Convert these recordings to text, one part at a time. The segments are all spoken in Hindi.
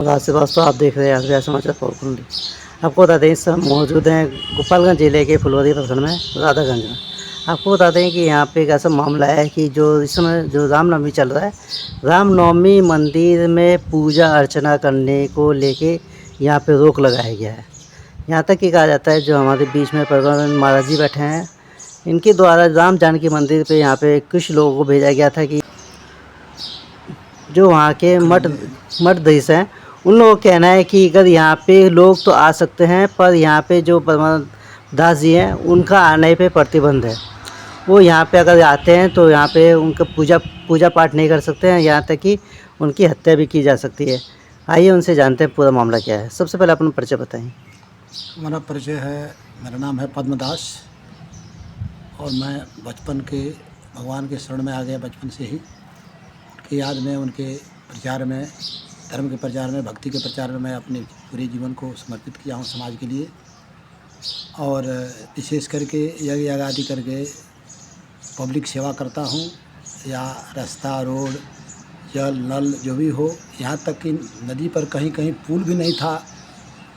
आस-पास तो आप देख रहे हैं आस समाचार पोरकुंडी। आपको बता दें इस समय मौजूद हैं गोपालगंज जिले के फुलवारी प्रखंड में राधागंज में। आपको बता दें कि यहाँ पे एक ऐसा मामला है कि जो इस समय जो रामनवमी चल रहा है, रामनवमी मंदिर में पूजा अर्चना करने को लेके यहाँ पे रोक लगाया गया है। यहाँ तक कि कहा जाता है जो हमारे बीच में परमानंद महाराज जी बैठे हैं, इनके द्वारा राम जानकी मंदिर पे यहाँ पे कुछ लोगों को भेजा गया था कि जो वहाँ के मठ हैं, उन लोगों का कहना है कि अगर यहाँ पे लोग तो आ सकते हैं, पर यहाँ पे जो परमानंद दास जी हैं उनका आने पे प्रतिबंध है। वो यहाँ पे अगर आते हैं तो यहाँ पे उनका पूजा पाठ नहीं कर सकते हैं, यहाँ तक कि उनकी हत्या भी की जा सकती है। आइए उनसे जानते हैं पूरा मामला क्या है। सबसे पहले अपना परिचय बताएं। हमारा परिचय है, मेरा नाम है पद्मदास और मैं बचपन के भगवान के शरण में आ गया बचपन से ही। उनकी याद में, उनके प्रचार में, धर्म के प्रचार में, भक्ति के प्रचार में मैं अपने पूरे जीवन को समर्पित किया हूँ समाज के लिए। और विशेष करके यज्ञ यागादि करके पब्लिक सेवा करता हूँ, या रास्ता, रोड, जल, नल जो भी हो। यहाँ तक कि नदी पर कहीं कहीं पुल भी नहीं था,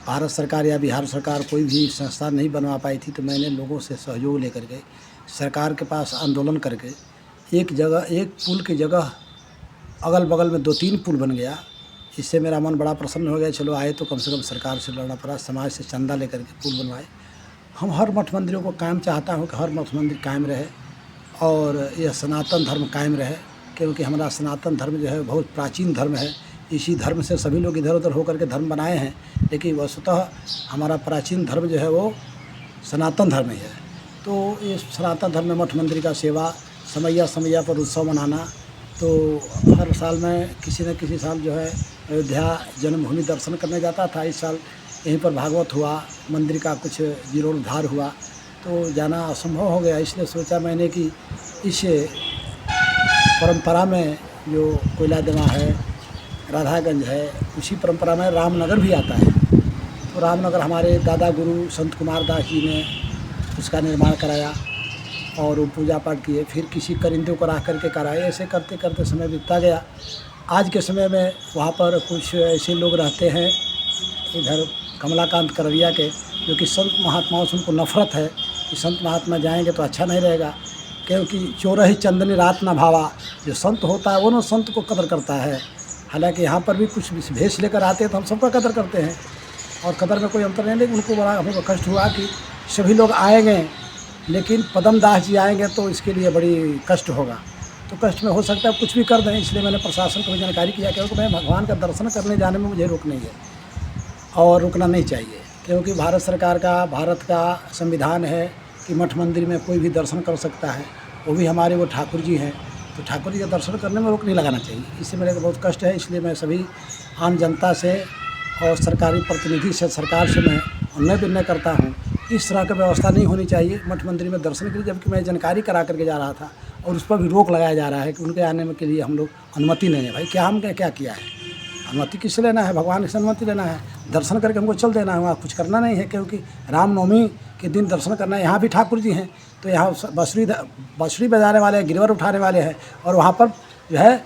भारत सरकार या बिहार सरकार कोई भी संस्था नहीं बनवा पाई थी, तो मैंने लोगों से सहयोग लेकर के सरकार के पास आंदोलन करके एक पुल की जगह अगल बगल में 2-3 पुल बन गया। इससे मेरा मन बड़ा प्रसन्न हो गया। चलो आए तो कम से कम सरकार से लड़ना पड़ा, समाज से चंदा लेकर के पुल बनवाए। हम हर मठ मंदिरों को कायम चाहता हूँ कि हर मठ मंदिर कायम रहे और यह सनातन धर्म कायम रहे, क्योंकि हमारा सनातन धर्म जो है बहुत प्राचीन धर्म है। इसी धर्म से सभी लोग इधर उधर होकर के धर्म बनाए हैं, लेकिन वस्तुतः हमारा प्राचीन धर्म जो है वो सनातन धर्म ही है। तो ये सनातन धर्म में मठ मंदिर का सेवा, समैया पर उत्सव मनाना। तो हर साल मैं किसी न किसी साल जो है अयोध्या जन्मभूमि दर्शन करने जाता था। इस साल यहीं पर भागवत हुआ, मंदिर का कुछ जीर्णोद्धार हुआ, तो जाना असंभव हो गया। इसलिए सोचा मैंने कि इस परंपरा में जो कोयला देवा है, राधागंज है, उसी परंपरा में रामनगर भी आता है। तो रामनगर हमारे दादा गुरु संत कुमार दास जी ने उसका निर्माण कराया और वो पूजा पाठ किए, फिर किसी करिंदे को रख करके कराए। ऐसे करते करते समय बीतता गया। आज के समय में वहाँ पर कुछ ऐसे लोग रहते हैं इधर कमलाकांत करविया के, जो कि संत महात्माओं से उनको नफरत है कि संत महात्मा जाएंगे तो अच्छा नहीं रहेगा, क्योंकि चोरही चंदनी रात ना भावा। जो संत होता है वो ना संत को कदर करता है। हालांकि यहाँ पर भी कुछ भेष लेकर आते हैं तो हम सबका कदर करते हैं और कदर में कोई अंतर नहीं, लेकिन उनको बड़ा हमको कष्ट हुआ कि सभी लोग आएंगे लेकिन पदम दास जी आएंगे तो इसके लिए बड़ी कष्ट होगा। तो कष्ट में हो सकता है कुछ भी कर दें, इसलिए मैंने प्रशासन को भी जानकारी किया, क्योंकि मैं भगवान का दर्शन करने जाने में मुझे रुक नहीं है और रुकना नहीं चाहिए, क्योंकि भारत सरकार का, भारत का संविधान है कि मठ मंदिर में कोई भी दर्शन कर सकता है। वो भी हमारे वो ठाकुर जी हैं, तो ठाकुर जी का दर्शन करने में रोक नहीं लगाना चाहिए। इससे मेरे को बहुत कष्ट है। इसलिए मैं सभी आम जनता से और सरकारी प्रतिनिधि से, सरकार से मैं विनय करता हूँ, इस तरह की व्यवस्था नहीं होनी चाहिए मठ मंदिर में दर्शन के लिए। जबकि मैं जानकारी करा करके जा रहा था और उस पर भी रोक लगाया जा रहा है कि उनके आने में के लिए हम लोग अनुमति लेंगे। भाई क्या हमने क्या किया है? अनुमति किससे लेना है? भगवान से अनुमति लेना है, दर्शन करके हमको चल देना है, वहाँ कुछ करना नहीं है। क्योंकि रामनवमी के दिन दर्शन करना है। यहाँ भी ठाकुर जी हैं, तो यहाँ बांसुरी बजाने वाले हैं, गिरवर उठाने वाले हैं, और वहाँ पर जो है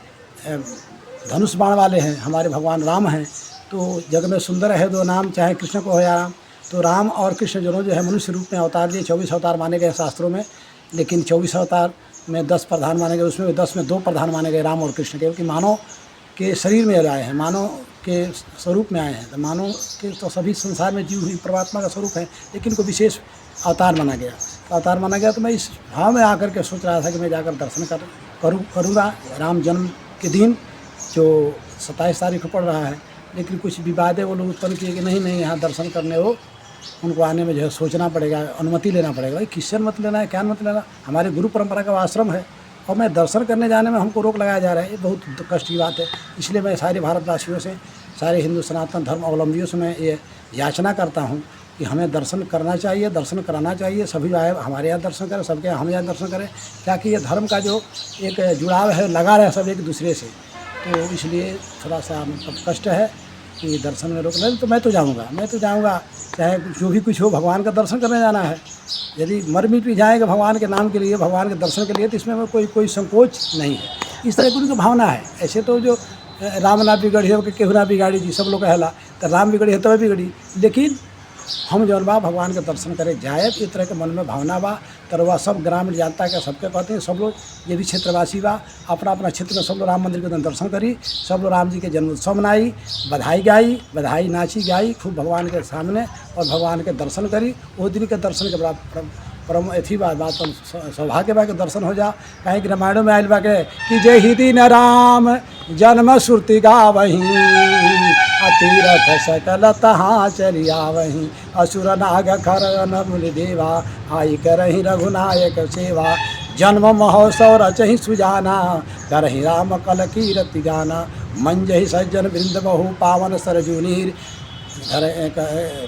धनुष बाण वाले हैं, हमारे भगवान राम हैं। तो जग में सुंदर है दो नाम, चाहे कृष्ण को हो या राम। तो राम और कृष्ण दोनों जो है मनुष्य रूप में अवतार लिए। 24 अवतार माने गए शास्त्रों में, लेकिन 24 अवतार में 10 प्रधान माने गए, उसमें 10 में 2 प्रधान माने गए, राम और कृष्ण, क्योंकि मानव के शरीर में आए हैं, मानव के स्वरूप में आए हैं। तो मानव के तो सभी संसार में जीव हुई परमात्मा का स्वरूप है, लेकिन को विशेष अवतार माना गया। तो अवतार माना गया, तो मैं इस भाव में आकर के सोच रहा था कि मैं जाकर दर्शन करूँगा राम जन्म के दिन, जो 27 तारीख को पड़ रहा है। लेकिन कुछ विवादें वो लोग उत्पन्न किए कि नहीं यहाँ दर्शन करने हो, उनको आने में जो है सोचना पड़ेगा, अनुमति लेना पड़ेगा। भाई किससे अनुमति लेना है, क्या अनुमति लेना? हमारे गुरु परंपरा का आश्रम है और मैं दर्शन करने जाने में हमको रोक लगाया जा रहा है। ये बहुत कष्ट की बात है। इसलिए मैं सारे भारतवासियों से, सारे हिंदू सनातन धर्म अवलंबियों से मैं ये याचना करता हूँ कि हमें दर्शन करना चाहिए, दर्शन कराना चाहिए। सभी आए हमारे यहाँ दर्शन करें, सबके हम यहाँ दर्शन करें, ताकि ये धर्म का जो एक जुड़ाव है लगा रहे सब एक दूसरे से। तो इसलिए थोड़ा सा मतलब कष्ट है कि दर्शन में रोक लें। तो मैं तो जाऊँगा, चाहे जो भी कुछ हो, भगवान का दर्शन करने जाना है। यदि मर मिट भी जाएंगे भगवान के नाम के लिए, भगवान के दर्शन के लिए, तो इसमें कोई संकोच नहीं है। इस तरह की उनकी भावना है। ऐसे तो जो राम ना बिगड़ी हो कि केहू ना बिगाड़ी जी, सब लोग कहला तो राम बिगड़ी है तब बिगड़ी। लेकिन हम जौन बा भगवान के दर्शन करे जाए, इस तरह के मन में भावना बा। तरवा सब ग्रामीण जनता के सबके कहते हैं, सब लोग ये भी क्षेत्रवासी बा, अपना अपना क्षेत्र में सब लोग राम मंदिर के दर्शन करी, सब लोग राम जी के जन्मोत्सव मनाई, बधाई गाई, बधाई नाची गाई खूब भगवान के सामने, और भगवान के दर्शन करी। वो दिन के दर्शन के बड़ा परम अथी बात सौभाग्य बा के दर्शन हो जा। कहीं कि रामायणों में आयल बा के कि जय ही दिन राम जन्म श्रुति गावही, तीरथ सकल तहाँ चली आवही, असुर नाग खर नमुनि देवा, आई करही रघुनायक सेवा, जन्म महोत्सव रचहि सुजाना, करहि राम कल कीरति गाना, मंजहि सज्जन वृंद बहु पावन सरजुनीर,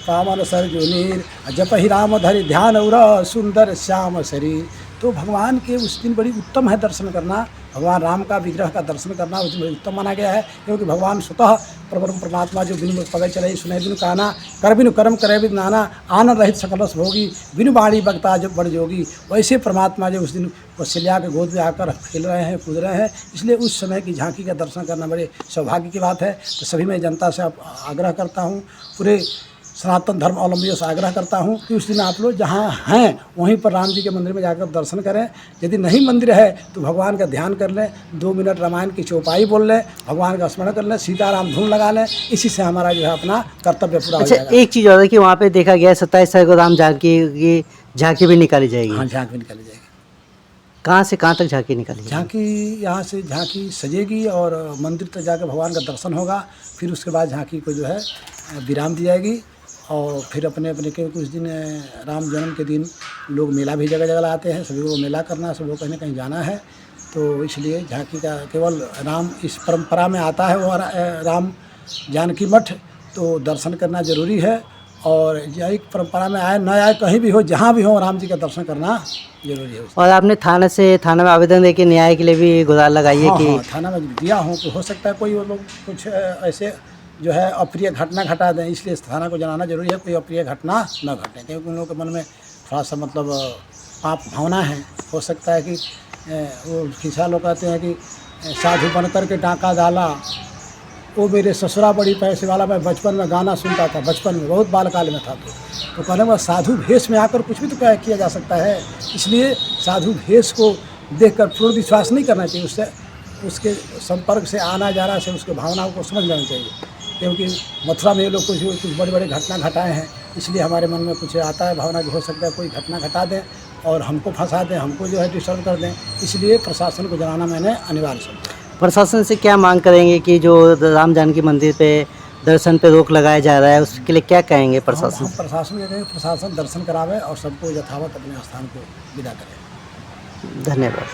पावन सरजुनीर, जपहि राम धरि ध्यान उर, सुंदर श्याम शरीर। तो भगवान के उस दिन बड़ी उत्तम है दर्शन करना, भगवान राम का विग्रह का दर्शन करना उस दिन बड़ी उत्तम माना गया है। क्योंकि भगवान स्वतः परब्रह्म परमात्मा जो बिनु पगै चले सुने बिनु काना, कर बिनु कर्म करे बिनु नाना, आनंद रहित सकल रस भोगी, बिनु बाणी बगता जब बड़ जोगी। वैसे परमात्मा जो उस दिन कौशल्या के गोद में आकर खेल रहे हैं, कूद रहे हैं, इसलिए उस समय की झांकी का दर्शन करना बड़े सौभाग्य की बात है। तो सभी मैं जनता से आग्रह करता हूँ, पूरे सनातन धर्म अवलंबियों से आग्रह करता हूँ कि उस दिन आप लोग जहाँ हैं वहीं पर राम जी के मंदिर में जाकर दर्शन करें। यदि नहीं मंदिर है तो भगवान का ध्यान कर लें, 2 मिनट रामायण की चौपाई बोल लें, भगवान का स्मरण कर लें, सीताराम धून लगा लें, इसी से हमारा जो है अपना कर्तव्य पूरा हो जाएगा। एक चीज़ और है कि वहाँ पे देखा गया 27 तारीख को राम झांकी की झांकी भी निकाली जाएगी। हाँ, झांकी भी निकाली जाएगी। कहाँ से कहाँ तक झांकी निकाली जाएगी? झांकी यहाँ से झांकी सजेगी और मंदिर तक जाकर भगवान का दर्शन होगा। फिर उसके बाद झांकी को जो है विराम दी जाएगी। और फिर अपने अपने के कुछ दिन राम जन्म के दिन लोग मेला भी जगह जगह आते हैं, सभी को मेला करना, सब लोग कहीं ना कहीं जाना है। तो इसलिए झांकी का केवल राम इस परंपरा में आता है वो राम जानकी मठ, तो दर्शन करना जरूरी है। और एक परंपरा में आए न आए कहीं भी हो, जहाँ भी हो, राम जी का दर्शन करना जरूरी है। और आपने थाना में आवेदन दे के न्याय के लिए भी गुहार लगाई है? कि हाँ, थाना में दिया हूँ। तो हो सकता है कोई वो लोग कुछ ऐसे जो है अप्रिय घटना घटा दें, इसलिए थाना को जनाना जरूरी है, कोई अप्रिय घटना न घटे। क्योंकि उन लोगों के मन में थोड़ा सा मतलब पाप भावना है। हो सकता है कि वो खिसा लोग कहते हैं कि साधु बन कर के डाका डाला, वो मेरे ससुरा बड़ी पैसे वाला। मैं बचपन में गाना सुनता था, बचपन में बहुत बालकाल में था। तो कहने का साधु भेष में आकर कुछ भी तो क्या किया जा सकता है। इसलिए साधु भेष को देखकर पूर्ण विश्वास नहीं करना चाहिए, उससे उसके संपर्क से आना जाना से उसके भावनाओं को समझ लेना चाहिए। क्योंकि मथुरा में ये लोग कुछ बड़ी बड़ी घटना घटाए हैं, इसलिए हमारे मन में कुछ आता है भावना कि हो सकता है कोई घटना घटा दें और हमको फंसा दें, हमको जो है डिस्टर्ब कर दें। इसलिए प्रशासन को जनाना मैंने अनिवार्य समझा। प्रशासन से क्या मांग करेंगे कि जो राम जानकी मंदिर पे दर्शन पे रोक लगाया जा रहा है, उसके लिए क्या कहेंगे प्रशासन? हम प्रशासन ये कहेंगे प्रशासन दर्शन करावे और सबको यथावत अपने स्थान को विदा करे। धन्यवाद।